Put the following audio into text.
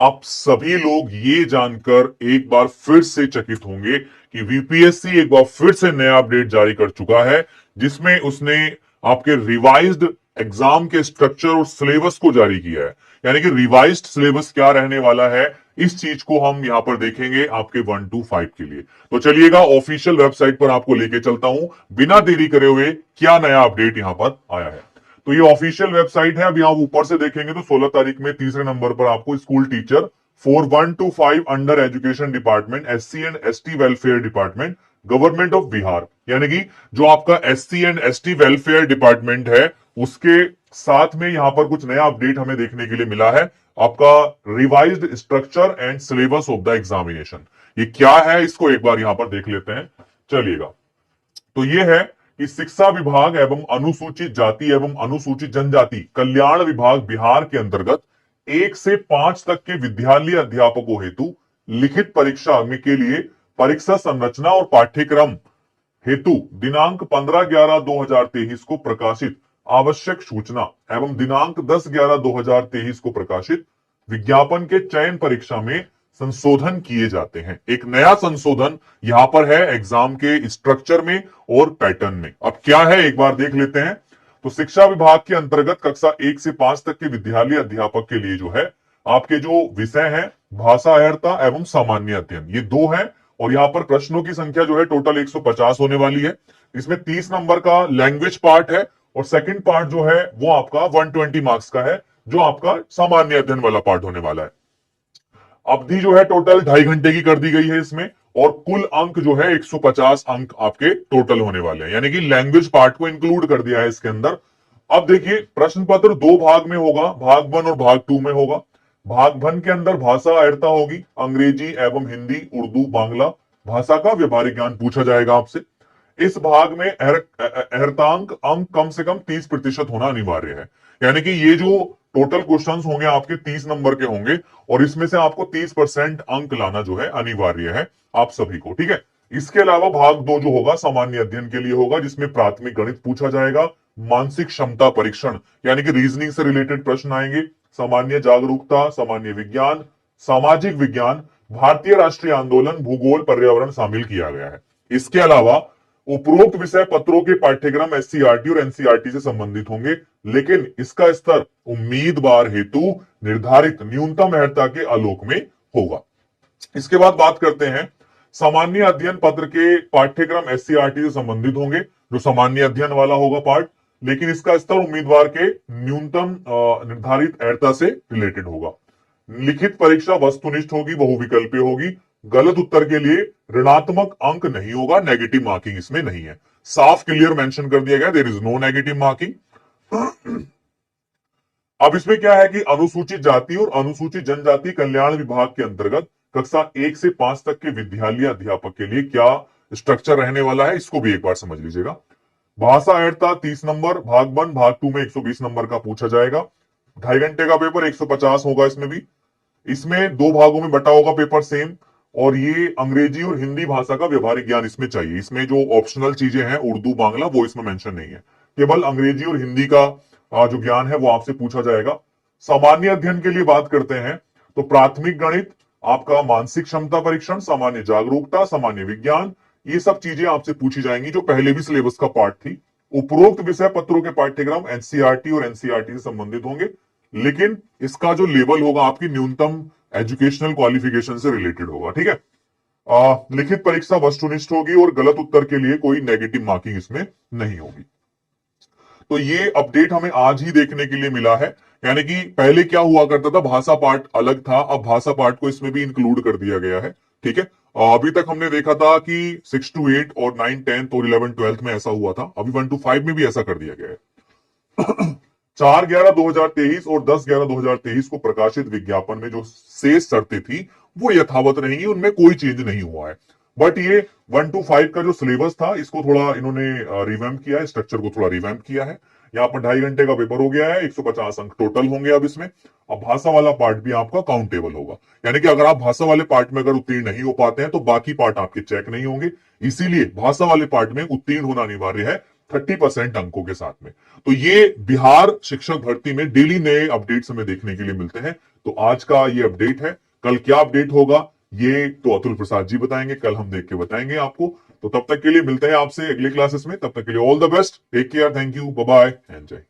आप सभी लोग ये जानकर एक बार फिर से चकित होंगे कि वीपीएससी एक बार फिर से नया अपडेट जारी कर चुका है, जिसमें उसने आपके रिवाइज्ड एग्जाम के स्ट्रक्चर और सिलेबस को जारी किया है। यानी कि रिवाइज्ड सिलेबस क्या रहने वाला है, इस चीज को हम यहां पर देखेंगे आपके 1 to 5 के लिए। तो चलिएगा ऑफिशियल वेबसाइट पर आपको लेके चलता हूं, बिना देरी करे हुए क्या नया अपडेट यहां पर आया है। तो ये ऑफिशियल वेबसाइट है। अभी आप ऊपर से देखेंगे तो 16 तारीख में तीसरे नंबर पर आपको school teacher for 1 to 5 under education department, SC and ST welfare department, government of Bihar, यानी कि जो आपका SC and ST welfare department है उसके साथ में यहां पर कुछ नया अपडेट हमें देखने के लिए मिला है। आपका revised structure and syllabus of the examination, ये क्या है इसको एक बार यहां पर देख लेते हैं। चलिएगा, तो ये है कि शिक्षा विभाग एवं अनुसूचित जाति एवं अनुसूचित जनजाति कल्याण विभाग बिहार के अंतर्गत 1 से 5 तक के विद्यालय अध्यापकों हेतु लिखित परीक्षा में के लिए परीक्षा संरचना और पाठ्यक्रम हेतु दिनांक 15/11/2023 को प्रकाशित आवश्यक सूचना एवं दिनांक 10/11/2023 को प्रकाशित विज्ञापन के चयन परीक्षा में संशोधन किए जाते हैं। एक नया संशोधन यहां पर है एग्जाम के स्ट्रक्चर में और पैटर्न में। अब क्या है एक बार देख लेते हैं। तो शिक्षा विभाग के अंतर्गत कक्षा 1 से 5 तक के विद्यालय अध्यापक के लिए जो है आपके जो विषय है भाषा अहर्ता एवं सामान्य अध्ययन, ये दो है। और यहाँ पर प्रश्नों की संख्या जो है टोटल 150 होने वाली है। इसमें 30 नंबर का लैंग्वेज पार्ट है और सेकंड पार्ट जो है वो आपका 120 मार्क्स का है, जो आपका सामान्य अध्ययन वाला पार्ट होने वाला है। अवधि जो है टोटल 2.5 घंटे की कर दी गई है इसमें, और कुल अंक जो है 150 अंक आपके टोटल होने वाले हैं, यानी कि लैंग्वेज पार्ट को इंक्लूड कर दिया है इसके अंदर। अब देखिए, प्रश्न पत्र दो भाग में होगा, भाग 1 और भाग 2 में होगा। भाग 1 के अंदर भाषा अहर्ता होगी, अंग्रेजी एवं हिंदी, उर्दू, बांग्ला भाषा का व्यवहारिक ज्ञान पूछा जाएगा आपसे। इस भाग में अहर्तांक अंक कम से कम 30% होना अनिवार्य है। यानी कि ये जो टोटल क्वेश्चंस होंगे आपके 30 नंबर के होंगे, और इसमें से आपको 30% अंक लाना जो है अनिवार्य है आप सभी को, ठीक है। इसके अलावा भाग 2 जो होगा सामान्य अध्ययन के लिए होगा, जिसमें प्राथमिक गणित पूछा जाएगा, मानसिक क्षमता परीक्षण यानी कि रीजनिंग से रिलेटेड प्रश्न आएंगे, सामान्य जागरूकता, सामान्य विज्ञान, सामाजिक विज्ञान, भारतीय राष्ट्रीय आंदोलन, भूगोल, पर्यावरण शामिल किया गया है। इसके अलावा उपरोक्त विषय पत्रों के पाठ्यक्रम एससीईआरटी और एनसीईआरटी से संबंधित होंगे, लेकिन इसका स्तर उम्मीदवार हेतु निर्धारित न्यूनतम अहर्ता के आलोक में होगा। इसके बाद बात करते हैं सामान्य अध्ययन पत्र के पाठ्यक्रम एससीईआरटी से संबंधित होंगे, जो सामान्य अध्ययन वाला होगा पार्ट, लेकिन इसका स्तर उम्मीदवार के न्यूनतम निर्धारित अहर्ता से रिलेटेड होगा। लिखित परीक्षा वस्तुनिष्ठ होगी, बहुविकल्पीय होगी। गलत उत्तर के लिए ऋणात्मक अंक नहीं होगा, नेगेटिव मार्किंग इसमें नहीं है। साफ क्लियर मेंशन कर दिया गया, there is no negative marking. अब इसमें क्या है कि अनुसूचित जाति और अनुसूचित जनजाति कल्याण विभाग के अंतर्गत कक्षा 1 से 5 तक के विद्यालय अध्यापक के लिए क्या स्ट्रक्चर रहने वाला है, इसको भी एक बार समझ लीजिएगा। भाषा अहर्ता 30 नंबर, भाग 1 भाग 2 में 120 नंबर का पूछा जाएगा। 2.5 घंटे का पेपर, 150 होगा इसमें भी। इसमें दो भागों में बटा होगा पेपर सेम, और ये अंग्रेजी और हिंदी भाषा का व्यवहारिक ज्ञान इसमें चाहिए। इसमें जो ऑप्शनल चीजें हैं उर्दू, बांग्ला, वो इसमें मेंशन नहीं है, केवल अंग्रेजी और हिंदी का जो ज्ञान है वो आपसे पूछा जाएगा। सामान्य अध्ययन के लिए बात करते हैं तो प्राथमिक गणित, आपका मानसिक क्षमता परीक्षण, सामान्य जागरूकता, सामान्य विज्ञान, ये सब चीजें आपसे पूछी जाएंगी जो पहले भी सिलेबस का पार्ट थी। उपरोक्त विषय पत्रों के पाठ्यक्रम एनसीईआरटी और एनसीईआरटी से संबंधित होंगे, लेकिन इसका जो लेवल होगा आपकी न्यूनतम एजुकेशनल क्वालिफिकेशन से रिलेटेड होगा, ठीक है। लिखित परीक्षा वस्तुनिष्ठ होगी और गलत उत्तर के लिए कोई नेगेटिव मार्किंग इसमें नहीं होगी। तो ये अपडेट हमें आज ही देखने के लिए मिला है। यानी कि पहले क्या हुआ करता था, भाषा पार्ट अलग था, अब भाषा पार्ट को इसमें भी इंक्लूड कर दिया गया है, ठीक है। अभी तक हमने देखा था कि 6 to 8 और 9, 10 और 11, 12 में ऐसा हुआ था, अभी 1 to 5 में भी ऐसा कर दिया गया है। 4/11/2023 और 10/11/2023 को प्रकाशित विज्ञापन में जो शेष शर्तें थी वो यथावत रहेंगी, उनमें कोई चेंज नहीं हुआ है। बट ये 1 to 5 का जो सिलेबस था इसको थोड़ा इन्होंने रिवैम्प किया है, स्ट्रक्चर को थोड़ा रिवैम्प किया है। यहाँ पर 2.5 घंटे का पेपर हो गया है, 150 अंक टोटल होंगे अब इसमें। अब भाषा वाला पार्ट भी आपका काउंटेबल होगा, यानी कि अगर आप भाषा वाले पार्ट में अगर उत्तीर्ण नहीं हो पाते हैं तो बाकी पार्ट आपके चेक नहीं होंगे। इसीलिए भाषा वाले पार्ट में उत्तीर्ण होना अनिवार्य है 30% अंकों के साथ में। तो ये बिहार शिक्षक भर्ती में डेली नए अपडेट्स हमें देखने के लिए मिलते हैं, तो आज का ये अपडेट है। कल क्या अपडेट होगा ये तो अतुल प्रसाद जी बताएंगे, कल हम देख के बताएंगे आपको। तो तब तक के लिए मिलते हैं आपसे अगले क्लासेस में, तब तक के लिए all the best, take care, thank you, bye bye and जय।